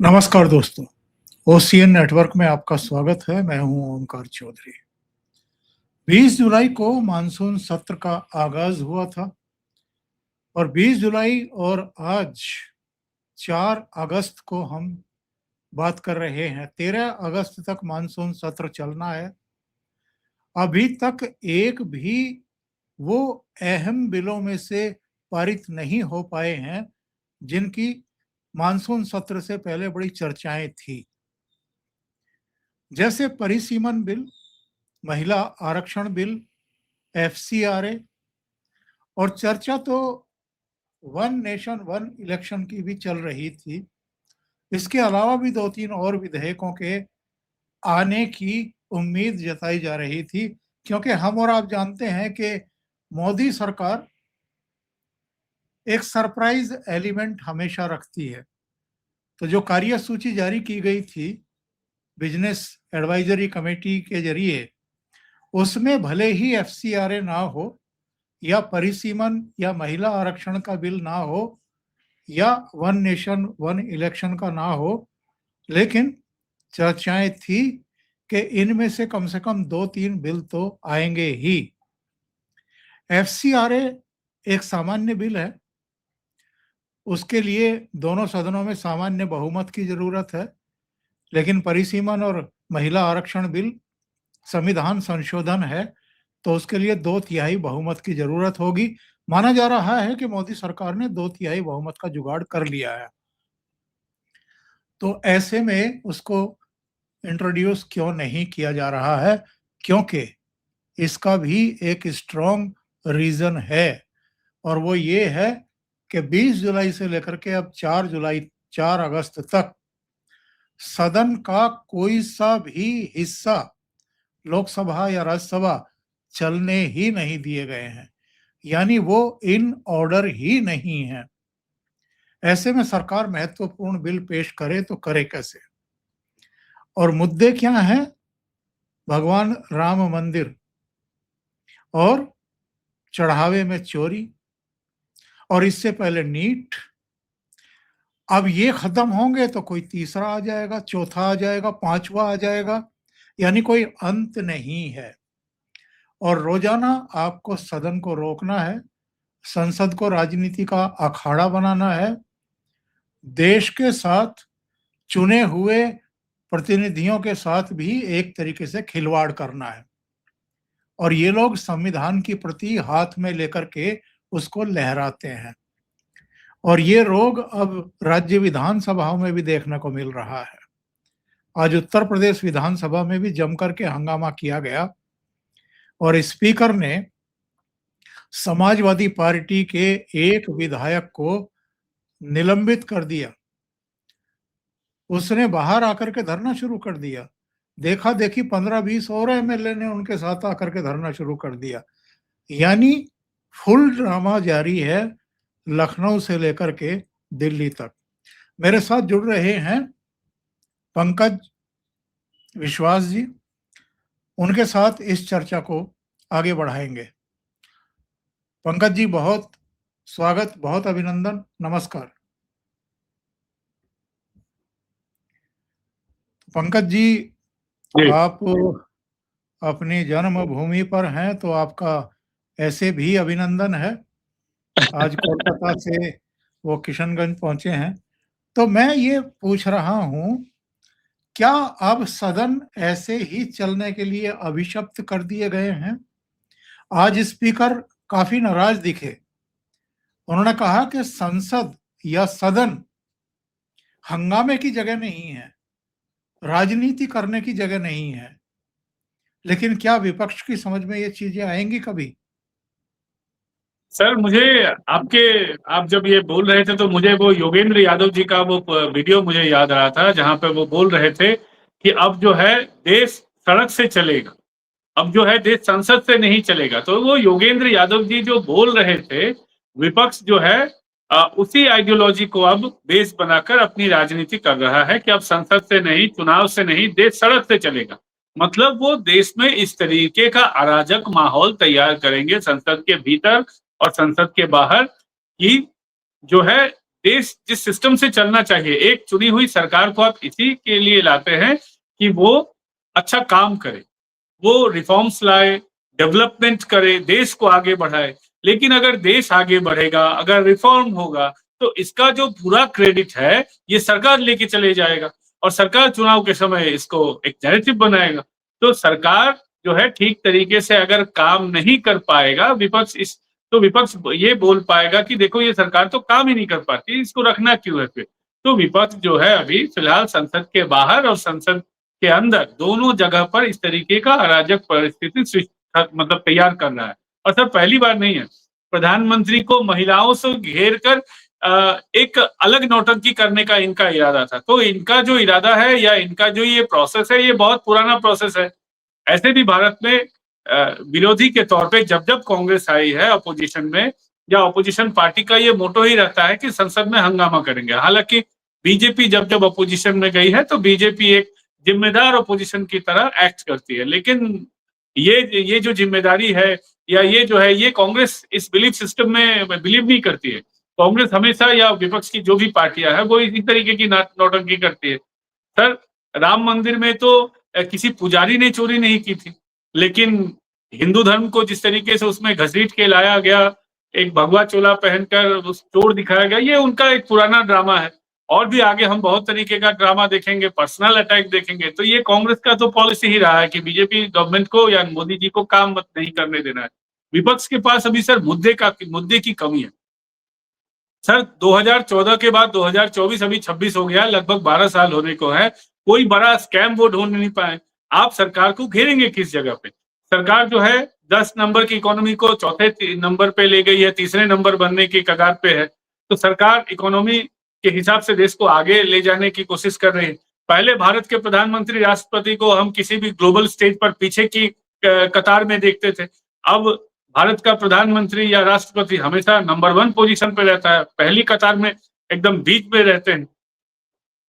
नमस्कार दोस्तों, OCN network में आपका स्वागत है। मैं हूं ओमकार चौधरी। 20 जुलाई को मानसून सत्र का आगाज हुआ था और 20 जुलाई और आज 4 अगस्त को हम बात कर रहे हैं। 13 अगस्त तक मानसून सत्र चलना है। अभी तक एक भी वो अहम बिलों में से पारित नहीं हो पाए हैं जिनकी मानसून सत्र से पहले बड़ी चर्चाएं थी, जैसे परिसीमन बिल, महिला आरक्षण बिल, एफसीआरए और चर्चा तो वन नेशन वन इलेक्शन की भी चल रही थी। इसके अलावा भी 2-3 और विधेयकों के आने की उम्मीद जताई जा रही थी, क्योंकि हम और आप जानते हैं कि मोदी सरकार एक सरप्राइज एलिमेंट हमेशा रखती है। तो जो कार्यसूची जारी की गई थी बिजनेस एडवाइजरी कमेटी के जरिए, उसमें भले ही एफसीआरए ना हो या परिसीमन या महिला आरक्षण का बिल ना हो या वन नेशन वन इलेक्शन का ना हो, लेकिन चर्चाएं थी कि इनमें से कम 2-3 बिल तो आएंगे ही। एफसीआरए एक सामान्य बिल है, उसके लिए दोनों सदनों में सामान्य बहुमत की जरूरत है, लेकिन परिसीमन और महिला आरक्षण बिल संविधान संशोधन है, तो उसके लिए 2/3 बहुमत की जरूरत होगी। माना जा रहा है कि मोदी सरकार ने 2/3 बहुमत का जुगाड़ कर लिया है। तो ऐसे में उसको इंट्रोड्यूस क्यों नहीं किया जा रहा है? क्योंकि इसका भी एक स्ट्रॉन्ग रीजन है, और वो ये है कि 20 जुलाई से लेकर के अब 4 अगस्त तक सदन का कोई सा भी हिस्सा लोकसभा या राज्यसभा चलने ही नहीं दिए गए हैं, यानी वो इन ऑर्डर ही नहीं है। ऐसे में सरकार महत्वपूर्ण बिल पेश करे तो करे कैसे? और मुद्दे क्या हैं? भगवान राम मंदिर और चढ़ावे में चोरी, और इससे पहले नीट। अब ये खत्म होंगे तो कोई तीसरा आ जाएगा, चौथा आ जाएगा, पांचवा आ जाएगा, यानी कोई अंत नहीं है। और रोजाना आपको सदन को रोकना है, संसद को राजनीति का अखाड़ा बनाना है, देश के साथ चुने हुए प्रतिनिधियों के साथ भी एक तरीके से खिलवाड़ करना है। और ये लोग संविधान की प्रति हाथ में लेकर के उसको लहराते हैं, और ये रोग अब राज्य विधानसभाओं में भी देखने को मिल रहा है। आज उत्तर प्रदेश विधानसभा में भी जमकर के हंगामा किया गया और स्पीकर ने समाजवादी पार्टी के एक विधायक को निलंबित कर दिया। उसने बाहर आकर के धरना शुरू कर दिया। देखा देखी 15-20 और एमएलए ने उनके साथ आकर के धरना शुरू कर दिया। यानी फुल ड्रामा जारी है, लखनऊ से लेकर के दिल्ली तक। मेरे साथ जुड़ रहे हैं पंकज विश्वास जी, उनके साथ इस चर्चा को आगे बढ़ाएंगे। पंकज जी, बहुत स्वागत, बहुत अभिनंदन, नमस्कार। पंकज जी, आप अपनी जन्मभूमि पर हैं तो आपका ऐसे भी अभिनंदन है। आज कोलकाता से वो किशनगंज पहुंचे हैं। तो मैं ये पूछ रहा हूं, क्या अब सदन ऐसे ही चलने के लिए अभिशप्त कर दिए गए हैं? आज स्पीकर काफी नाराज दिखे। उन्होंने कहा कि संसद या सदन हंगामे की जगह नहीं है, राजनीति करने की जगह नहीं है। लेकिन क्या विपक्ष की समझ में ये चीजें आएंगी कभी? सर, आप जब ये बोल रहे थे तो मुझे वो योगेंद्र यादव जी का वो वीडियो मुझे याद आ रहा था, जहां पे वो बोल रहे थे कि अब जो है देश सड़क से चलेगा, अब जो है देश संसद से नहीं चलेगा। तो वो योगेंद्र यादव जी जो बोल रहे थे, विपक्ष जो है उसी आइडियोलॉजी को अब बेस बनाकर अपनी राजनीति कर रहा है कि अब संसद से नहीं, चुनाव से नहीं, देश सड़क से चलेगा। मतलब वो देश में इस तरीके का अराजक माहौल तैयार करेंगे संसद के भीतर और संसद के बाहर, कि जो है देश जिस सिस्टम से चलना चाहिए, एक चुनी हुई सरकार को आप इसी के लिए लाते हैं कि वो अच्छा काम करे, वो रिफॉर्म्स लाए, डेवलपमेंट करे, देश को आगे बढ़ाए। लेकिन अगर देश आगे बढ़ेगा, अगर रिफॉर्म होगा, तो इसका जो पूरा क्रेडिट है, ये सरकार लेके चले जाएगा और सरकार चुनाव के समय इसको एक नैरेटिव बनाएगा। तो सरकार जो है ठीक तरीके से अगर काम नहीं कर पाएगा, विपक्ष ये बोल पाएगा कि देखो ये सरकार तो काम ही नहीं कर पाती, इसको रखना क्यों है फिर? तो विपक्ष जो है अभी फिलहाल संसद के बाहर और संसद के अंदर दोनों जगह पर इस तरीके का अराजक परिस्थिति मतलब तैयार कर रहा है। और सर पहली बार नहीं है, प्रधानमंत्री को महिलाओं से घेर कर एक अलग नौटंकी करने का इनका इरादा था। तो इनका जो इरादा है या इनका जो ये प्रोसेस है, ये बहुत पुराना प्रोसेस है। ऐसे भी भारत में विरोधी के तौर पे जब-जब कांग्रेस आई है अपोजिशन में या अपोजिशन पार्टी का ये मोटो ही रहता है कि संसद में हंगामा करेंगे। हालाँकि बीजेपी जब-जब अपोजिशन में गई है तो बीजेपी एक जिम्मेदार अपोजिशन की तरह एक्ट करती है। लेकिन ये जो जिम्मेदारी है या ये जो है ये कांग्रेस इस बिलीफ सिस्टम में बिलीव नहीं करती है। कांग्रेस हमेशा या विपक्ष की जो भी पार्टियाँ हैं वो इसी तरीके की नौटंकी करती है। सर राम मंदिर में तो किसी पुजारी ने चोरी नहीं की थी, लेकिन हिंदू धर्म को जिस तरीके से उसमें घसीट के लाया गया, एक भगवा चोला पहनकर उस चोर दिखाया गया, ये उनका एक पुराना ड्रामा है। और भी आगे हम बहुत तरीके का ड्रामा देखेंगे, पर्सनल अटैक देखेंगे। तो ये कांग्रेस का तो पॉलिसी ही रहा है कि बीजेपी गवर्नमेंट को या मोदी जी को काम मत नहीं करने देना है। विपक्ष के पास अभी सर मुद्दे की कमी है। सर 2014 के बाद 2024 अभी 26 हो गया, लगभग 12 साल होने को है। कोई बड़ा स्कैम वो ढूँढ नहीं पाए। आप सरकार को घेरेंगे किस जगह पे? सरकार जो है 10 नंबर की इकोनॉमी को चौथे नंबर पे ले गई है, तीसरे नंबर बनने की कगार पे है। तो सरकार इकोनॉमी के हिसाब से देश को आगे ले जाने की कोशिश कर रही है। पहले भारत के प्रधानमंत्री, राष्ट्रपति को हम किसी भी ग्लोबल स्टेज पर पीछे की कतार में देखते थे। अब भारत का प्रधानमंत्री या राष्ट्रपति हमेशा नंबर 1 पोजीशन पे रहता है, पहली कतार में एकदम बीच में रहते हैं।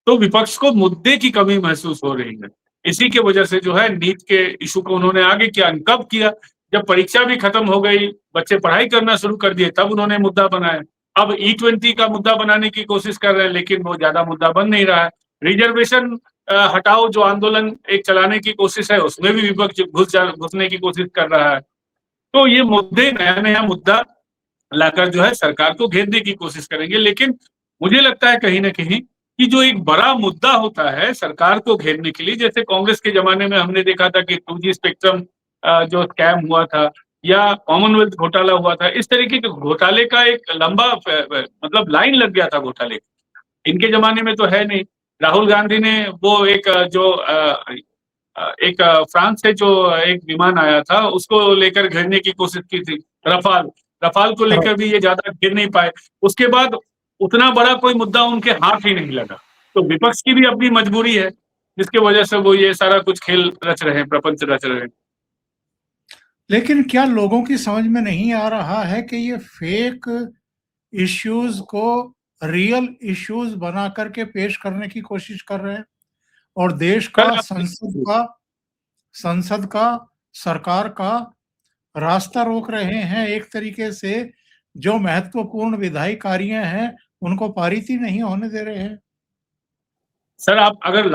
तो विपक्ष को मुद्दे की कमी महसूस हो रही है। इसी की वजह से जो है नीट के इश्यू को उन्होंने आगे किया। कब किया? जब परीक्षा भी खत्म हो गई, बच्चे पढ़ाई करना शुरू कर दिए, तब उन्होंने मुद्दा बनाया। अब ई-20 का मुद्दा बनाने की कोशिश कर रहे हैं, लेकिन वो ज़्यादा मुद्दा बन नहीं रहा है। रिजर्वेशन हटाओ जो आंदोलन एक चलाने की कोशिश है, उसमें भी विपक्ष घुसने की कोशिश कर रहा है। तो ये मुद्दे नया-नया मुद्दा लाकर जो है सरकार को घेरने की कोशिश करेंगे। लेकिन मुझे लगता है कहीं न कहीं कि जो एक बड़ा मुद्दा होता है सरकार को घेरने के लिए, जैसे कांग्रेस के ज़माने में हमने देखा था कि 2G स्पेक्ट्रम जो स्कैम हुआ था या कॉमनवेल्थ घोटाला हुआ था, इस तरीके के घोटाले का एक लंबा मतलब लाइन लग गया था घोटाले। इनके ज़माने में तो है नहीं। राहुल गांधी ने वो एक फ्रांस से जो एक विमान आया था, उसको लेकर घेरने की कोशिश की थी, रफाल। रफाल को लेकर भी ये ज़्यादा घेर नहीं पाए। उसके बाद उतना बड़ा कोई मुद्दा उनके हाथ ही नहीं लगा। तो विपक्ष की भी अपनी मजबूरी है, जिसकी वजह से वो ये सारा कुछ खेल रच रहे हैं, प्रपंच रच रहे हैं। लेकिन क्या लोगों की समझ में नहीं आ रहा है कि ये फेक इश्यूज को रियल इश्यूज बना करके पेश करने की कोशिश कर रहे हैं और देश का, संसद का, सरकार का रास्ता रोक रहे हैं। एक तरीके से जो महत्वपूर्ण विधायी कार्य हैं, उनको पारित ही नहीं होने दे रहे हैं। सर आप अगर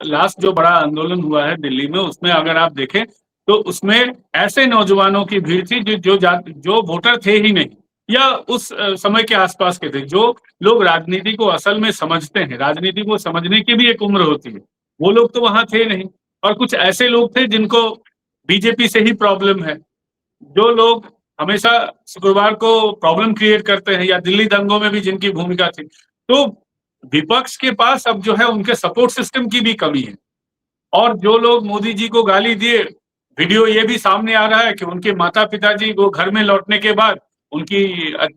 लास्ट जो बड़ा आंदोलन हुआ है दिल्ली में, उसमें अगर आप देखें तो उसमें ऐसे नौजवानों की भीड़ थी जो वोटर थे ही नहीं या उस समय के आसपास के थे, जो लोग राजनीति को असल में समझते हैं, राजनीति को समझने की भी एक उम्र होती है, वो लोग तो वहां थे नहीं। और कुछ ऐसे लोग थे जिनको बीजेपी से ही प्रॉब्लम है, जो लोग हमेशा शुक्रवार को प्रॉब्लम क्रिएट करते हैं या दिल्ली दंगों में भी जिनकी भूमिका थी। तो विपक्ष के पास अब जो है उनके सपोर्ट सिस्टम की भी कमी है। और जो लोग मोदी जी को गाली दिए, वीडियो ये भी सामने आ रहा है कि उनके माता-पिताजी वो घर में लौटने के बाद उनकी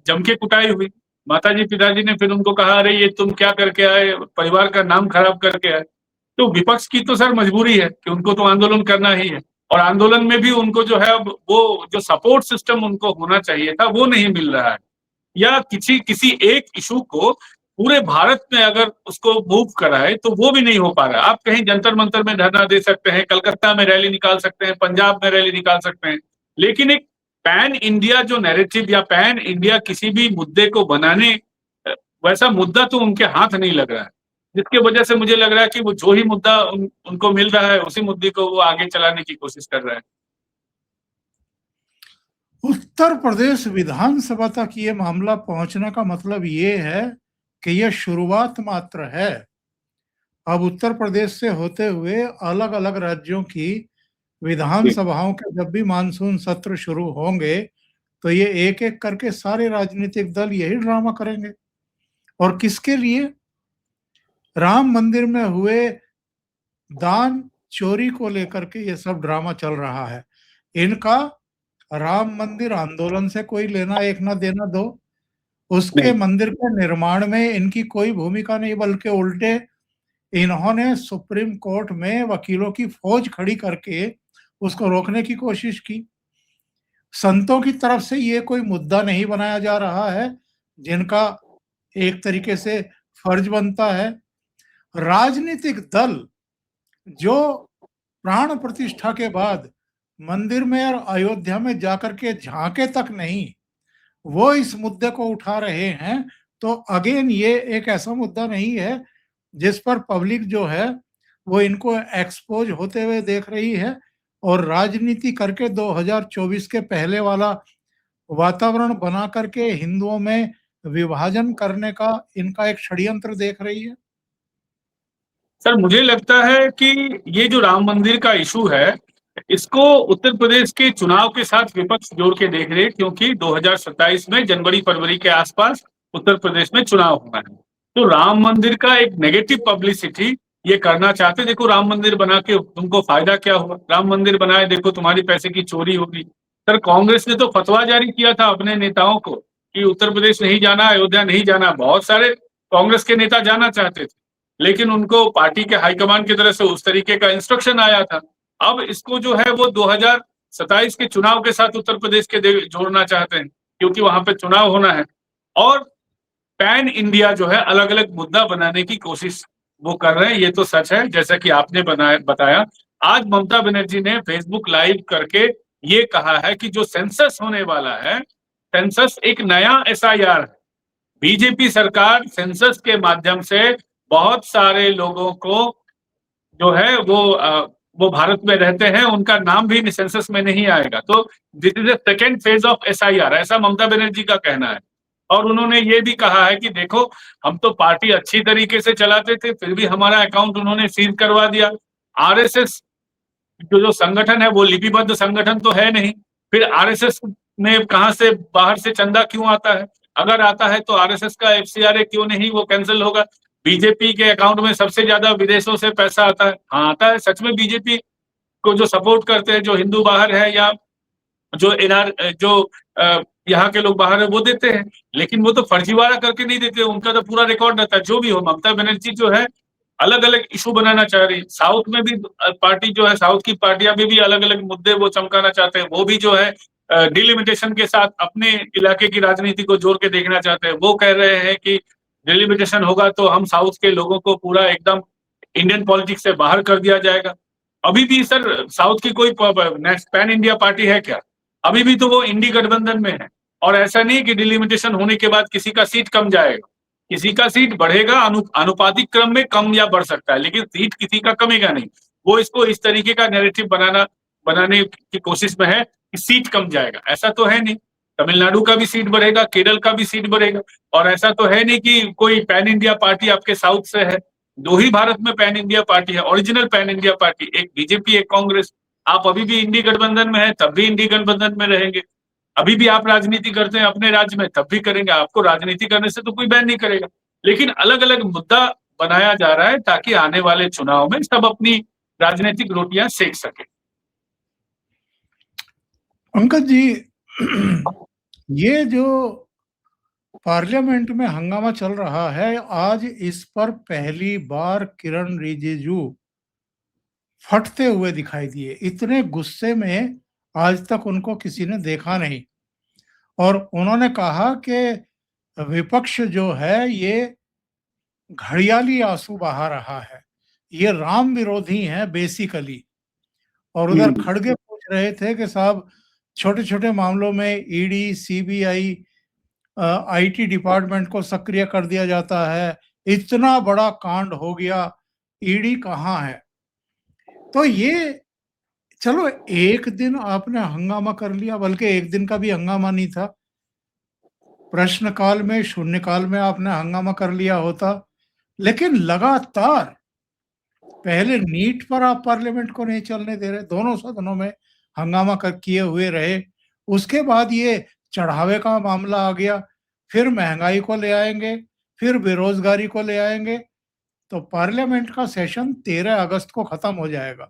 जम के कुटाई हुई। माताजी पिताजी ने फिर उनको कहा, अरे ये तुम क्या करके आए, परिवार का नाम खराब करके आए। तो विपक्ष की तो सर मजबूरी है कि उनको तो आंदोलन करना ही है और आंदोलन में भी उनको जो है अब वो जो सपोर्ट सिस्टम उनको होना चाहिए था वो नहीं मिल रहा है। या किसी एक इशू को पूरे भारत में अगर उसको मूव कराए तो वो भी नहीं हो पा रहा है। आप कहीं जंतर मंतर में धरना दे सकते हैं, कलकत्ता में रैली निकाल सकते हैं, पंजाब में रैली निकाल सकते हैं, लेकिन एक पैन इंडिया जो नैरेटिव या पैन इंडिया किसी भी मुद्दे को बनाने वैसा मुद्दा तो उनके हाथ नहीं लग रहा है, जिसकी वजह से मुझे लग रहा है कि वो जो ही मुद्दा उनको मिल रहा है उसी मुद्दे को वो आगे चलाने की कोशिश कर रहे हैं। उत्तर प्रदेश विधानसभा तक ये मामला पहुंचने का मतलब ये है कि यह शुरुआत मात्र है। अब उत्तर प्रदेश से होते हुए अलग अलग राज्यों की विधानसभाओं के जब भी मानसून सत्र शुरू होंगे तो ये एक एक करके सारे राजनीतिक दल यही ड्रामा करेंगे। और किसके लिए? राम मंदिर में हुए दान चोरी को लेकर के ये सब ड्रामा चल रहा है। इनका राम मंदिर आंदोलन से कोई लेना एक ना देना दो, उसके नहीं, मंदिर के निर्माण में इनकी कोई भूमिका नहीं, बल्कि उल्टे इन्होंने सुप्रीम कोर्ट में वकीलों की फौज खड़ी करके उसको रोकने की कोशिश की। संतों की तरफ से ये कोई मुद्दा नहीं बनाया जा रहा है, जिनका एक तरीके से फर्ज बनता है। राजनीतिक दल जो प्राण प्रतिष्ठा के बाद मंदिर में और अयोध्या में जाकर के झांके तक नहीं, वो इस मुद्दे को उठा रहे हैं। तो अगेन ये एक ऐसा मुद्दा नहीं है जिस पर पब्लिक जो है वो इनको एक्सपोज होते हुए देख रही है और राजनीति करके 2024 के पहले वाला वातावरण बना करके हिंदुओं में विभाजन करने का इनका एक षड्यंत्र देख रही है। सर मुझे लगता है कि ये जो राम मंदिर का इशू है, इसको उत्तर प्रदेश के चुनाव के साथ विपक्ष जोड़ के देख रहे हैं, क्योंकि 2027 में जनवरी-फरवरी के आसपास उत्तर प्रदेश में चुनाव होना है। तो राम मंदिर का एक नेगेटिव पब्लिसिटी ये करना चाहते हैं। देखो राम मंदिर बना के तुमको फायदा क्या हुआ? राम मंदिर बनाए, देखो तुम्हारी पैसे की चोरी होगी। सर कांग्रेस ने तो फतवा जारी किया था अपने नेताओं को कि उत्तर प्रदेश नहीं जाना, अयोध्या नहीं जाना। बहुत सारे कांग्रेस के नेता जाना चाहते थे, लेकिन उनको पार्टी के हाईकमान की तरफ से उस तरीके का इंस्ट्रक्शन आया था। अब इसको जो है वो 2027 के चुनाव के साथ उत्तर प्रदेश के जोड़ना चाहते हैं, क्योंकि वहां पे चुनाव होना है। और पैन इंडिया जो है अलग अलग मुद्दा बनाने की कोशिश वो कर रहे हैं, ये तो सच है। जैसा कि आपने बताया, आज ममता बनर्जी ने फेसबुक लाइव करके ये कहा है कि जो सेंसस होने वाला है, सेंसस एक नया एसआईआर है। बीजेपी सरकार सेंसस के माध्यम से बहुत सारे लोगों को जो है वो भारत में रहते हैं, उनका नाम भी सेंसस में नहीं आएगा। तो this is the second phase of SIR, ऐसा ममता बनर्जी का कहना है। और उन्होंने ये भी कहा है कि देखो हम तो पार्टी अच्छी तरीके से चलाते थे, फिर भी हमारा अकाउंट उन्होंने सीज करवा दिया। आरएसएस जो संगठन है वो लिपिबद्ध संगठन तो है नहीं, फिर आरएसएस में कहां से बाहर से चंदा क्यों आता है? अगर आता है तो आरएसएस का एफसीआरए क्यों नहीं वो कैंसिल होगा? बीजेपी के अकाउंट में सबसे ज्यादा विदेशों से पैसा आता है। हाँ आता है, सच में बीजेपी को जो सपोर्ट करते हैं, जो हिंदू बाहर है या जो यहाँ के लोग बाहर है वो देते हैं, लेकिन वो तो फर्जीवाड़ा करके नहीं देते, उनका तो पूरा रिकॉर्ड रहता है। जो भी हो, ममता बनर्जी जो है अलग अलग इशू बनाना चाह रही है। साउथ में भी पार्टी जो है, साउथ की पार्टियां भी अलग अलग मुद्दे वो चमकाना चाहते हैं। वो भी जो है डिलिमिटेशन के साथ अपने इलाके की राजनीति को जोड़ के देखना चाहते हैं। वो कह रहे हैं कि डिलिमिटेशन होगा तो हम साउथ के लोगों को पूरा एकदम इंडियन पॉलिटिक्स से बाहर कर दिया जाएगा। अभी भी सर साउथ की कोई पैन इंडिया पार्टी है क्या? अभी भी तो वो इंडी गठबंधन में है। और ऐसा नहीं कि डिलिमिटेशन होने के बाद किसी का सीट कम जाएगा, किसी का सीट बढ़ेगा। अनुपातिक क्रम में कम या बढ़ सकता है, लेकिन सीट किसी का कमेगा नहीं। वो इसको इस तरीके का नैरेटिव बनाने की कोशिश में है कि सीट कम जाएगा। ऐसा तो है नहीं, तमिलनाडु का भी सीट बढ़ेगा, केरल का भी सीट बढ़ेगा। और ऐसा तो है नहीं कि कोई पैन इंडिया पार्टी आपके साउथ से है। दो ही भारत में पैन इंडिया पार्टी है, ओरिजिनल पैन इंडिया पार्टी, एक बीजेपी एक कांग्रेस। आप अभी भी इंडी गठबंधन में है, तब भी इंडी गठबंधन में रहेंगे। अभी भी आप राजनीति करते हैं अपने राज्य में, तब भी करेंगे। आपको राजनीति करने से तो कोई बैन नहीं करेगा, लेकिन अलग अलग मुद्दा बनाया जा रहा है ताकि आने वाले चुनाव में सब अपनी राजनीतिक रोटियां सेक सके। पंकज जी, ये जो पार्लियामेंट में हंगामा चल रहा है, आज इस पर पहली बार किरण रिजिजू फटते हुए दिखाई दिए। इतने गुस्से में आज तक उनको किसी ने देखा नहीं। और उन्होंने कहा कि विपक्ष जो है ये घड़ियाली आंसू बहा रहा है, ये राम विरोधी हैं बेसिकली। और उधर खड़गे पूछ रहे थे कि साहब छोटे छोटे मामलों में ईडी सीबीआई आईटी डिपार्टमेंट को सक्रिय कर दिया जाता है, इतना बड़ा कांड हो गया, ईडी कहाँ है? तो ये चलो एक दिन आपने हंगामा कर लिया, बल्कि एक दिन का भी हंगामा नहीं था। प्रश्नकाल में, शून्यकाल में आपने हंगामा कर लिया होता, लेकिन लगातार पहले नीट पर आप पार्लियामेंट को नहीं चलने दे रहे, दोनों सदनों में हंगामा कर किए हुए रहे। उसके बाद ये चढ़ावे का मामला आ गया, फिर महंगाई को ले आएँगे, फिर बेरोज़गारी को ले आएँगे, तो पार्लियामेंट का सेशन 13 अगस्त को खत्म हो जाएगा।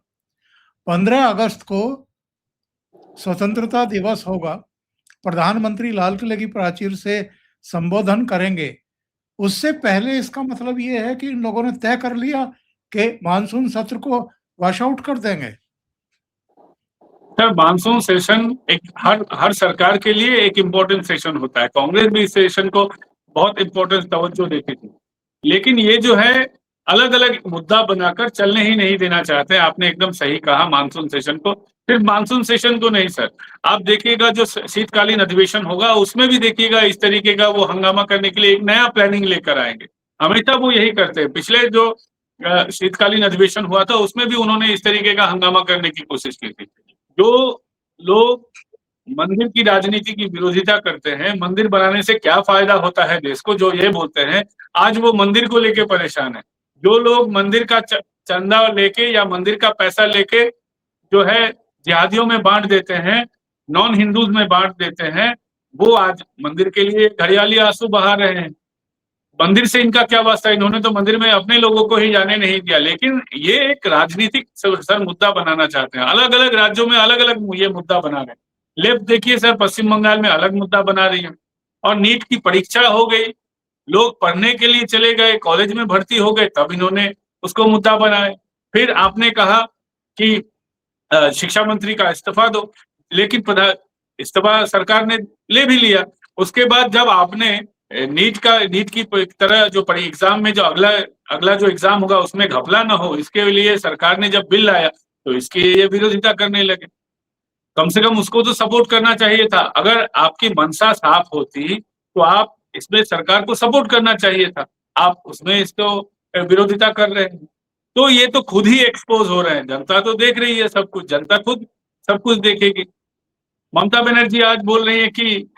15 अगस्त को स्वतंत्रता दिवस होगा, प्रधानमंत्री लाल किले की प्राचीर से संबोधन करेंगे। उससे पहले इसका मतलब ये है कि इन लोगों ने तय कर लिया कि मानसून सत्र को वॉश आउट कर देंगे। सर, मानसून सेशन एक हर हर सरकार के लिए एक इम्पोर्टेंट सेशन होता है। कांग्रेस भी इस सेशन को बहुत इम्पोर्टेंस तवज्जो देती थी। लेकिन ये जो है अलग-अलग मुद्दा बनाकर चलने ही नहीं देना चाहते हैं। आपने एकदम सही कहा मानसून सेशन को। सिर्फ मानसून सेशन को नहीं सर, आप देखिएगा जो शीतकालीन अधिवेशन होगा उसमें भी देखिएगा इस तरीके का वो हंगामा करने के लिए एक नया प्लानिंग लेकर आएँगे। हमेशा वो यही करते हैं। पिछले जो शीतकालीन अधिवेशन हुआ था उसमें भी उन्होंने इस तरीके का हंगामा करने की कोशिश की थी। जो लोग मंदिर की राजनीति की विरोधिता करते हैं, मंदिर बनाने से क्या फ़ायदा होता है देश को, जो ये बोलते हैं, आज वो मंदिर को लेके परेशान हैं। जो लोग मंदिर का चंदा लेके या मंदिर का पैसा लेके जो है जिहादियों में बाँट देते हैं, नॉन हिंदूज़ में बाँट देते हैं, वो आज मंदिर के लिए घड़ियाली आँसू बहा रहे हैं। मंदिर से इनका क्या वास्ता? इन्होंने तो मंदिर में अपने लोगों को ही जाने नहीं दिया। लेकिन ये एक राजनीतिक सर मुद्दा बनाना चाहते हैं। अलग-अलग राज्यों में अलग-अलग ये मुद्दा बना रहे हैं। लेफ्ट देखिए सर, पश्चिम बंगाल में अलग मुद्दा बना रही है। और नीट की परीक्षा हो गई, लोग पढ़ने के लिए चले गए, कॉलेज में भर्ती हो गए, तब इन्होंने उसको मुद्दा बनाया। फिर आपने कहा कि शिक्षा मंत्री का इस्तीफा दो, लेकिन इस्तीफा सरकार ने ले भी लिया। उसके बाद जब आपने नीट की तरह जो एग्जाम में जो अगला अगला जो एग्जाम होगा उसमें घपला ना हो, इसके लिए सरकार ने जब बिल लाया तो इसकी ये विरोधिता करने लगे। कम से कम उसको तो सपोर्ट करना चाहिए था। अगर आपकी मंशा साफ होती तो आप इसमें सरकार को सपोर्ट करना चाहिए था। आप उसमें इसको विरोधिता कर रहे हैं। तो ये तो खुद ही एक्सपोज हो रहे हैं। जनता तो देख रही है सब कुछ, जनता खुद सब कुछ देखेगी। ममता बनर्जी आज बोल रही है कि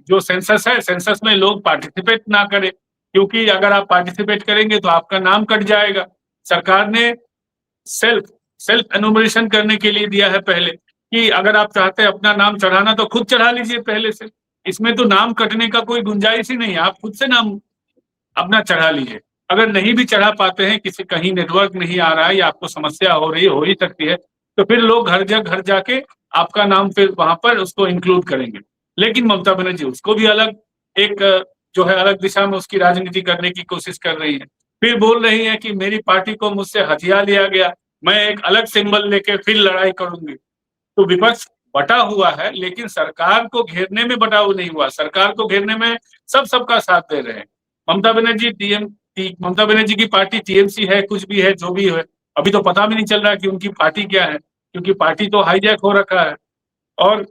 जो सेंसस है, सेंसस में लोग पार्टिसिपेट ना करें, क्योंकि अगर आप पार्टिसिपेट करेंगे तो आपका नाम कट जाएगा। सरकार ने सेल्फ सेल्फ एनुमरेशन करने के लिए दिया है पहले, कि अगर आप चाहते हैं अपना नाम चढ़ाना तो खुद चढ़ा लीजिए पहले से। इसमें तो नाम कटने का कोई गुंजाइश ही नहीं है, आप खुद से नाम अपना चढ़ा लीजिए। अगर नहीं भी चढ़ा पाते हैं, किसी कहीं नेटवर्क नहीं आ रहा है या आपको समस्या हो रही है, हो ही सकती है, तो फिर लोग घर जाके आपका नाम फिर वहाँ पर उसको इंक्लूड करेंगे। लेकिन ममता बनर्जी उसको भी अलग एक जो है अलग दिशा में उसकी राजनीति करने की कोशिश कर रही है। फिर बोल रही है कि मेरी पार्टी को मुझसे हथिया लिया गया, मैं एक अलग सिंबल लेके फिर लड़ाई करूँगी। तो विपक्ष बटा हुआ है, लेकिन सरकार को घेरने में बटाव नहीं हुआ। सरकार को घेरने में सब सबका साथ दे रहे हैं। ममता बनर्जी की पार्टी टीएमसी है, कुछ भी है, जो भी है, अभी तो पता भी नहीं चल रहा है कि उनकी पार्टी क्या है, क्योंकि पार्टी तो हाईजैक हो रखा है। और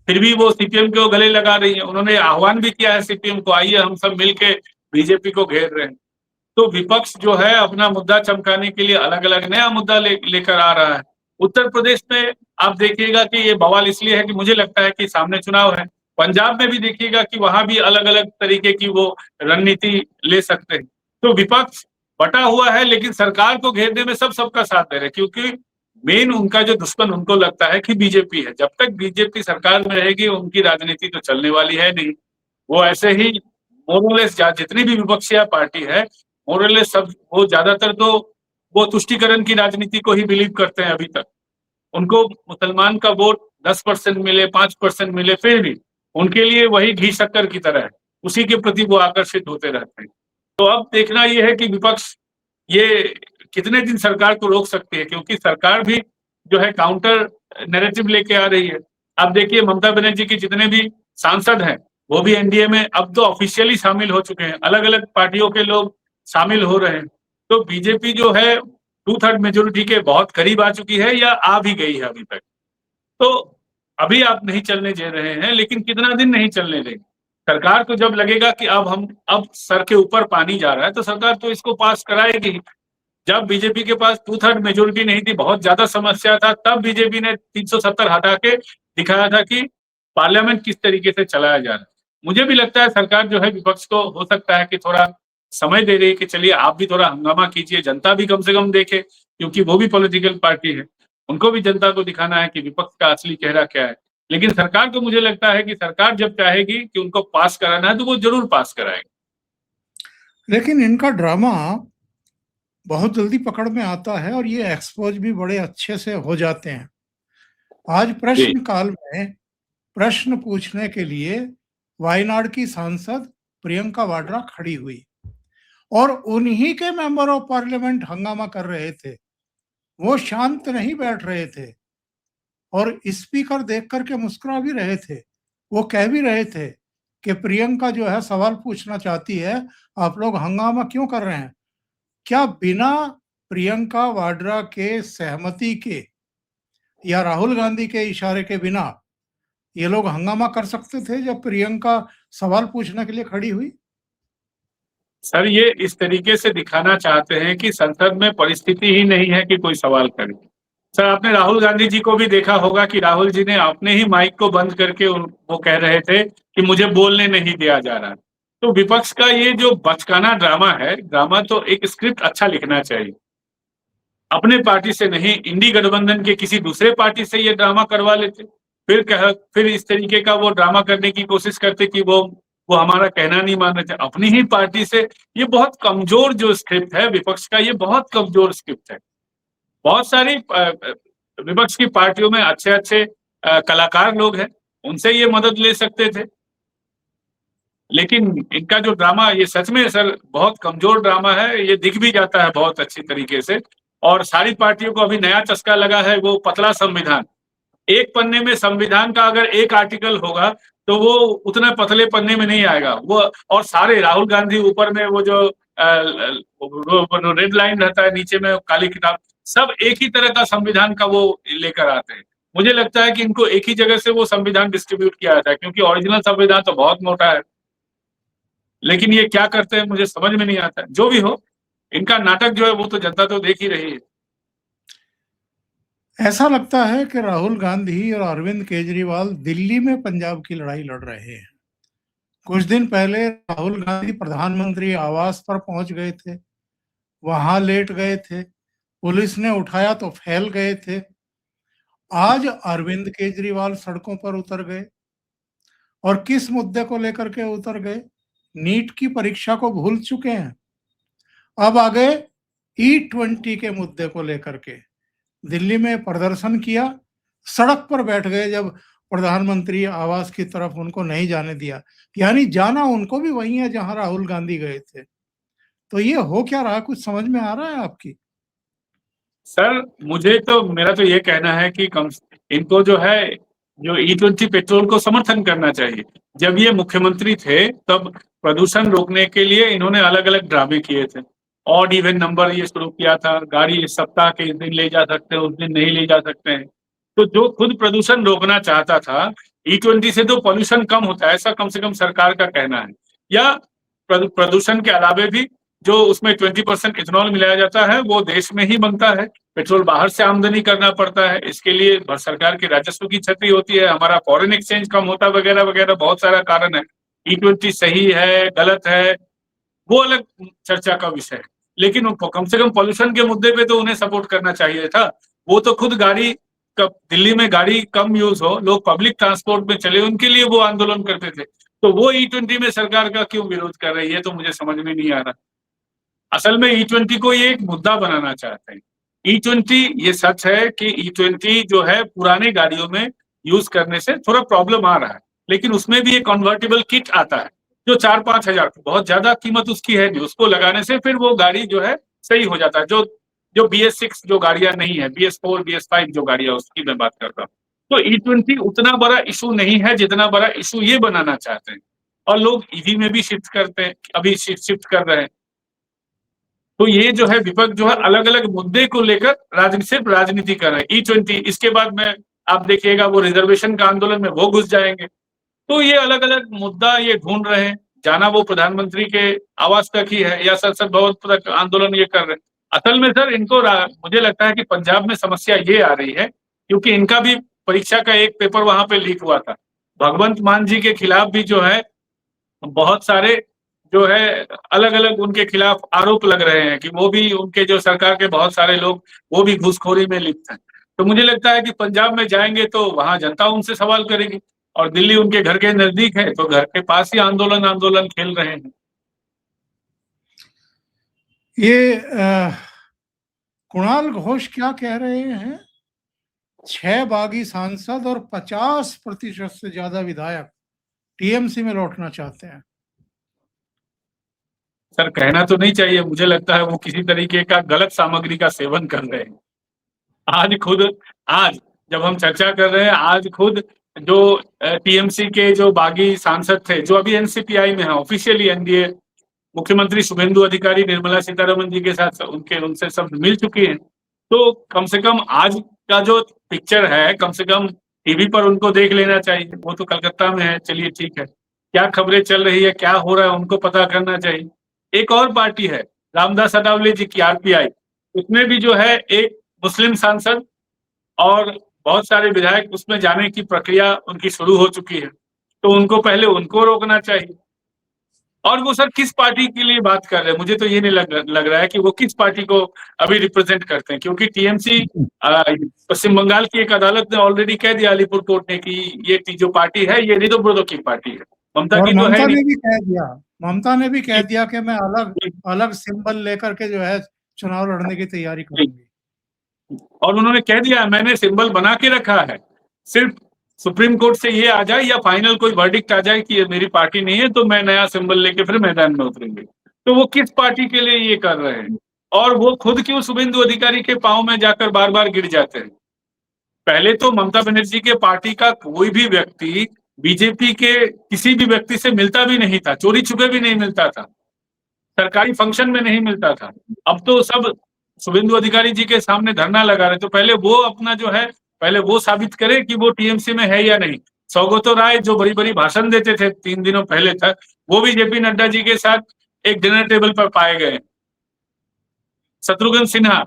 फिर भी वो सीपीएम को गले लगा रही है। उन्होंने आह्वान भी किया है सीपीएम को, आइए हम सब मिलके बीजेपी को घेर रहे हैं। तो विपक्ष जो है अपना मुद्दा चमकाने के लिए अलग-अलग नया मुद्दा लेकर आ रहा है। उत्तर प्रदेश में आप देखिएगा कि ये बवाल इसलिए है कि मुझे लगता है कि सामने चुनाव है। पंजाब में भी देखिएगा कि वहाँ भी अलग-अलग तरीके की वो रणनीति ले सकते हैं। तो विपक्ष बटा हुआ है, लेकिन सरकार को घेरने में सब सबका साथ दे रहे हैं, क्योंकि मेन उनका जो दुश्मन उनको लगता है कि बीजेपी है। जब तक बीजेपी सरकार में रहेगी उनकी राजनीति तो चलने वाली है नहीं। वो ऐसे ही मोरलेस जितनी भी विपक्षी पार्टी है, मोरलेस सब वो ज्यादातर तो वो तुष्टीकरण की राजनीति को ही बिलीव करते हैं अभी तक। उनको मुसलमान का वोट 10% मिले, 5% मिले, फिर भी उनके लिए वही घी शक्कर की तरह है। उसी के प्रति वो आकर्षित होते रहते हैं। तो अब देखना ये है कि विपक्ष ये कितने दिन सरकार को रोक सकती है, क्योंकि सरकार भी जो है काउंटर नैरेटिव लेके आ रही है। आप देखिए ममता बनर्जी के जितने भी सांसद हैं, वो भी एनडीए में अब तो ऑफिशियली शामिल हो चुके हैं। अलग-अलग पार्टियों के लोग शामिल हो रहे हैं। तो बीजेपी जो है 2/3 मेजॉरिटी के बहुत करीब आ चुकी है या आ भी गई है अभी तक। तो अभी आप नहीं चलने दे रहे हैं, लेकिन कितना दिन नहीं चलने देंगे? सरकार को जब लगेगा कि अब सर के ऊपर पानी जा रहा है, तो सरकार तो इसको पास कराएगी। जब बीजेपी के पास 2/3 मेजॉरिटी नहीं थी, बहुत ज्यादा समस्या था, तब बीजेपी ने 370 हटा के दिखाया था कि पार्लियामेंट किस तरीके से चलाया जा रहा है। मुझे भी लगता है सरकार जो है विपक्ष को हो सकता है कि थोड़ा समय दे रही है कि चलिए आप भी थोड़ा हंगामा कीजिए, जनता भी कम से कम देखे, क्योंकि वो भी पॉलिटिकल पार्टी है। उनको भी जनता को दिखाना है कि विपक्ष का असली चेहरा क्या है। लेकिन सरकार को मुझे लगता है कि सरकार जब चाहेगी कि उनको पास कराना है, तो वो ज़रूर पास कराएगी। लेकिन इनका ड्रामा बहुत जल्दी पकड़ में आता है और ये एक्सपोज भी बड़े अच्छे से हो जाते हैं। आज जी, प्रश्नकाल में प्रश्न पूछने के लिए वायनाड की सांसद प्रियंका वाड्रा खड़ी हुई और उन्हीं के मेंबर ऑफ पार्लियामेंट हंगामा कर रहे थे। वो शांत नहीं बैठ रहे थे और स्पीकर देख कर के मुस्कुरा भी रहे थे। वो कह भी रहे थे कि प्रियंका जो है सवाल पूछना चाहती है, आप लोग हंगामा क्यों कर रहे हैं? क्या बिना प्रियंका वाड्रा के सहमति के या राहुल गांधी के इशारे के बिना ये लोग हंगामा कर सकते थे जब प्रियंका सवाल पूछने के लिए खड़ी हुई? सर ये इस तरीके से दिखाना चाहते हैं कि संसद में परिस्थिति ही नहीं है कि कोई सवाल करे। सर आपने राहुल गांधी जी को भी देखा होगा कि राहुल जी ने अपने ही माइक को बंद करके वो कह रहे थे कि मुझे बोलने नहीं दिया जा रहा। तो विपक्ष का ये जो बचकाना ड्रामा है, ड्रामा तो एक स्क्रिप्ट अच्छा लिखना चाहिए। अपने पार्टी से नहीं, इंडी गठबंधन के किसी दूसरे पार्टी से ये ड्रामा करवा लेते। फिर इस तरीके का वो ड्रामा करने की कोशिश करते कि वो हमारा कहना नहीं मान रहे थे। अपनी ही पार्टी से ये बहुत कमज़ोर जो स्क्रिप्ट है विपक्ष का, ये बहुत कमज़ोर स्क्रिप्ट है। बहुत सारी विपक्ष की पार्टियों में अच्छे-अच्छे कलाकार लोग हैं, उनसे ये मदद ले सकते थे। लेकिन इनका जो ड्रामा ये सच में सर बहुत कमज़ोर ड्रामा है, ये दिख भी जाता है बहुत अच्छी तरीके से और सारी पार्टियों को अभी नया चस्का लगा है वो पतला संविधान। एक पन्ने में संविधान का अगर एक आर्टिकल होगा, तो वो उतना पतले पन्ने में नहीं आएगा। वो और सारे राहुल गांधी ऊपर में वो जो वो रेड लाइन रहता है, नीचे में काली किताब, सब एक ही तरह का संविधान का वो लेकर आते हैं। मुझे लगता है कि इनको एक ही जगह से वो संविधान डिस्ट्रीब्यूट किया जाता है क्योंकि ओरिजिनल संविधान तो बहुत मोटा है। लेकिन ये क्या करते हैं मुझे समझ में नहीं आता है। जो भी हो, इनका नाटक जो है वो तो जनता तो देख ही रही है। ऐसा लगता है कि राहुल गांधी और अरविंद केजरीवाल दिल्ली में पंजाब की लड़ाई लड़ रहे हैं। कुछ दिन पहले राहुल गांधी प्रधानमंत्री आवास पर पहुंच गए थे, वहां लेट गए थे, पुलिस ने उठाया तो फैल गए थे। आज अरविंद केजरीवाल सड़कों पर उतर गए और किस मुद्दे को लेकर के उतर गए? नीट की परीक्षा को भूल चुके हैं। अब आ गए E20 के मुद्दे को लेकर के। दिल्ली में प्रदर्शन किया, सड़क पर बैठ गए जब प्रधानमंत्री आवास की तरफ उनको नहीं जाने दिया। यानी जाना उनको भी वही है जहां राहुल गांधी गए थे। तो ये हो क्या रहा है, कुछ समझ में आ रहा है आपकी? सर मेरा तो ये कहना है कि इनको जो है जो E20 पेट्रोल को समर्थन करना चाहिए। जब ये मुख्यमंत्री थे तब प्रदूषण रोकने के लिए इन्होंने अलग-अलग ड्रामे किए थे। ऑड इवन नंबर ये शुरू किया था, गाड़ी इस सप्ताह के इस दिन ले जा सकते हैं, उस दिन नहीं ले जा सकते हैं। तो जो खुद प्रदूषण रोकना चाहता था, E20 से तो पॉल्यूशन कम होता है, ऐसा कम से कम सरकार का कहना है। या प्रदूषण के अलावे भी जो उसमें 20% इथेनॉल मिलाया जाता है, वो देश में ही बनता है। पेट्रोल बाहर से आमदनी करना पड़ता है, इसके लिए सरकार के राजस्व की क्षति होती है, हमारा फॉरेन एक्सचेंज कम होता है वगैरह-वगैरह बहुत सारा कारण है। E20 सही है, गलत है, वो अलग चर्चा का विषय है। लेकिन उनको कम से कम पॉल्यूशन के मुद्दे पे तो उन्हें सपोर्ट करना चाहिए था। वो तो खुद गाड़ी कब दिल्ली में गाड़ी कम यूज़ हो, लोग पब्लिक ट्रांसपोर्ट में चले, उनके लिए वो आंदोलन करते थे। तो वो E20 में सरकार का क्यों विरोध कर रही है, तो मुझे समझ में नहीं आ रहा। असल में E20 को ये एक मुद्दा बनाना चाहते हैं। E20 ये सच है कि E20 जो है पुरानी गाड़ियों में यूज़ करने से थोड़ा प्रॉब्लम आ रहा है, लेकिन उसमें भी एक कन्वर्टिबल किट आता है, जो 4-5 हज़ार बहुत ज़्यादा कीमत उसकी है नहीं, उसको लगाने से फिर वो गाड़ी जो है सही हो जाता है। जो BS6 जो गाड़ियाँ नहीं है, BS4, BS5 जो गाड़ियाँ उसकी मैं बात कर रहा हूँ। तो E20 उतना बड़ा इश्यू नहीं है, जितना बड़ा इश्यू ये बनाना चाहते हैं और लोग ईवी में भी शिफ्ट करते हैं, अभी शिफ्ट कर रहे हैं। तो ये जो है विपक्ष जो है अलग-अलग मुद्दे को लेकर सिर्फ राजनीति कर रहे हैं। E20 इसके बाद में आप देखिएगा वो रिजर्वेशन का आंदोलन में वो घुस जाएँगे। तो ये अलग-अलग मुद्दा ये ढूँढ रहे हैं, जाना वो प्रधानमंत्री के आवास तक ही है या संसद भवन तक आंदोलन ये कर रहे हैं। असल में सर इनको मुझे लगता है कि पंजाब में समस्या ये आ रही है, क्योंकि इनका भी परीक्षा का एक पेपर वहाँ पे लीक हुआ था। भगवंत मान जी के खिलाफ भी जो है बहुत सारे जो है अलग-अलग उनके खिलाफ आरोप लग रहे हैं कि वो भी उनके जो सरकार के बहुत सारे लोग वो भी घूसखोरी में लिप्त हैं। तो मुझे लगता है कि पंजाब में जाएँगे तो वहाँ जनता उनसे सवाल करेगी और दिल्ली उनके घर के नज़दीक है, तो घर के पास ही आंदोलन खेल रहे हैं। ये कुणाल घोष क्या कह रहे हैं? 6 बागी सांसद और 50% से ज्यादा विधायक टीएमसी में लौटना चाहते हैं। सर कहना तो नहीं चाहिए, मुझे लगता है वो किसी तरीके का गलत सामग्री का सेवन कर रहे हैं। आज जब हम चर्चा कर रहे हैं, आज खुद जो टीएमसी के जो बागी सांसद थे, जो अभी एनसीपीआई में हैं, ऑफिशियली एनडीए, मुख्यमंत्री शुभेंदु अधिकारी निर्मला सीतारमण जी के साथ उनसे सब मिल चुकी हैं। तो कम से कम आज का जो पिक्चर है, कम से कम टीवी पर उनको देख लेना चाहिए। वो तो कलकत्ता में है, चलिए ठीक है। क्या खबरें चल रही है, क्या हो रहा है, उनको पता करना चाहिए। एक और पार्टी है, रामदास अठावले जी की आरपीआई, उसमें भी जो है एक मुस्लिम सांसद और बहुत सारे विधायक उसमें जाने की प्रक्रिया उनकी शुरू हो चुकी है। तो उनको पहले उनको रोकना चाहिए। और वो सर किस पार्टी के लिए बात कर रहे हैं, मुझे तो ये नहीं लग रहा है कि वो किस पार्टी को अभी रिप्रेजेंट करते हैं, क्योंकि टीएमसी पश्चिम बंगाल की एक अदालत ने ऑलरेडी कह दिया अलीपुर कोर्ट ने कि ये जो पार्टी है ये निधोब्रोदो की पार्टी है, ममता और की तो है ममता नहीं। ने भी कह दिया, ममता ने भी कह दिया कि मैं अलग सिंबल लेकर के जो है चुनाव लड़ने की तैयारी करूंगी। और उन्होंने कह दिया मैंने सिंबल बना के रखा है, सिर्फ सुप्रीम कोर्ट से ये आ जाए या फाइनल कोई वर्डिक्ट आ जाए कि ये मेरी पार्टी नहीं है तो मैं नया सिंबल लेके फिर मैदान में उतरेंगे। तो वो किस पार्टी के लिए ये कर रहे हैं और वो खुद क्यों शुभेंदु अधिकारी के पांव में जाकर बार बार गिर जाते हैं। पहले तो ममता बनर्जी के पार्टी का कोई भी व्यक्ति बीजेपी के किसी भी व्यक्ति से मिलता भी नहीं था, चोरी छुपे भी नहीं मिलता था, सरकारी फंक्शन में नहीं मिलता था। अब तो सब शुभेंदु अधिकारी जी के सामने धरना लगा रहे, तो पहले वो अपना जो है पहले वो साबित करे कि वो टीएमसी में है या नहीं। सौगतो राय जो बड़ी-बड़ी भाषण देते थे 3 दिनों पहले तक, वो भी जेपी नड्डा जी के साथ एक डिनर टेबल पर पाए गए। शत्रुघ्न सिन्हा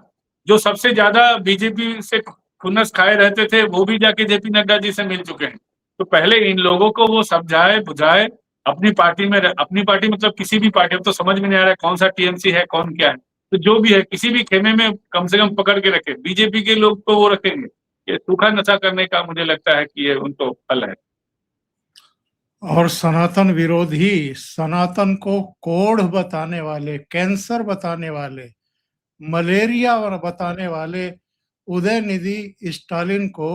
जो सबसे ज्यादा बीजेपी से खुन्नस खाए रहते थे, वो भी जाके जेपी नड्डा जी से मिल चुके हैं। तो पहले इन लोगों को वो समझाए बुझाए, अपनी पार्टी में अपनी पार्टी मतलब किसी भी पार्टी, अब तो समझ में नहीं आ रहा है कौन सा टीएमसी है कौन क्या है, तो जो भी है किसी भी खेमे में कम से कम पकड़ के रखे। बीजेपी के लोग तो वो रखेंगे, ये सूखा नशा करने का मुझे लगता है कि ये उनको फल है। और सनातन विरोधी, सनातन को कोढ़ बताने वाले, कैंसर बताने वाले, मलेरिया बताने वाले उदयनिधि स्टालिन को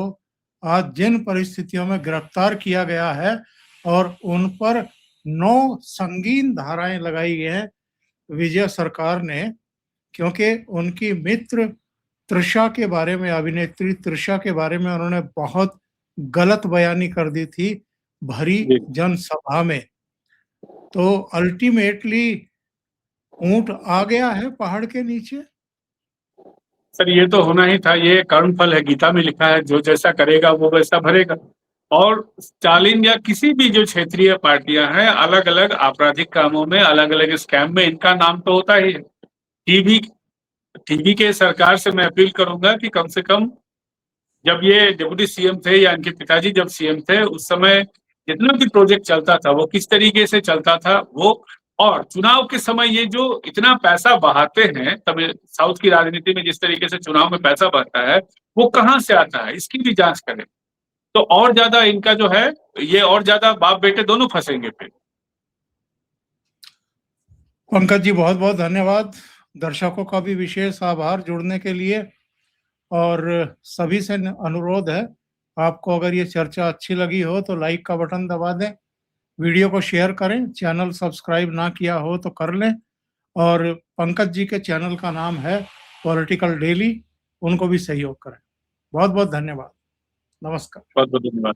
आज जिन परिस्थितियों में गिरफ्तार किया गया है और उन पर 9 संगीन धाराएं लगाई गई हैं विजय सरकार ने, क्योंकि उनकी मित्र तृषा के बारे में, अभिनेत्री तृषा के बारे में उन्होंने बहुत गलत बयानी कर दी थी भरी जनसभा में। तो अल्टीमेटली ऊंट आ गया है पहाड़ के नीचे। सर ये तो होना ही था, ये कर्म फल है, गीता में लिखा है जो जैसा करेगा वो वैसा भरेगा। और स्टालिन या किसी भी जो क्षेत्रीय पार्टियां हैं अलग अलग आपराधिक कामों में, अलग अलग स्कैम में इनका नाम तो होता ही है। टीवी के सरकार से मैं अपील करूंगा कि कम से कम जब ये डिप्टी सीएम थे या इनके पिताजी जब सीएम थे उस समय जितना भी प्रोजेक्ट चलता था वो किस तरीके से चलता था वो, और चुनाव के समय ये जो इतना पैसा बहाते हैं, तमिल साउथ की राजनीति में जिस तरीके से चुनाव में पैसा बहता है वो कहाँ से आता है, इसकी भी जांच करें। तो और ज्यादा इनका जो है ये और ज्यादा बाप बेटे दोनों फंसेंगे फिर। पंकज जी बहुत बहुत धन्यवाद, दर्शकों का भी विशेष आभार जुड़ने के लिए। और सभी से अनुरोध है, आपको अगर ये चर्चा अच्छी लगी हो तो लाइक का बटन दबा दें, वीडियो को शेयर करें, चैनल सब्सक्राइब ना किया हो तो कर लें। और पंकज जी के चैनल का नाम है पॉलिटिकल डेली, उनको भी सहयोग करें। बहुत बहुत धन्यवाद, नमस्कार। बहुत बहुत धन्यवाद।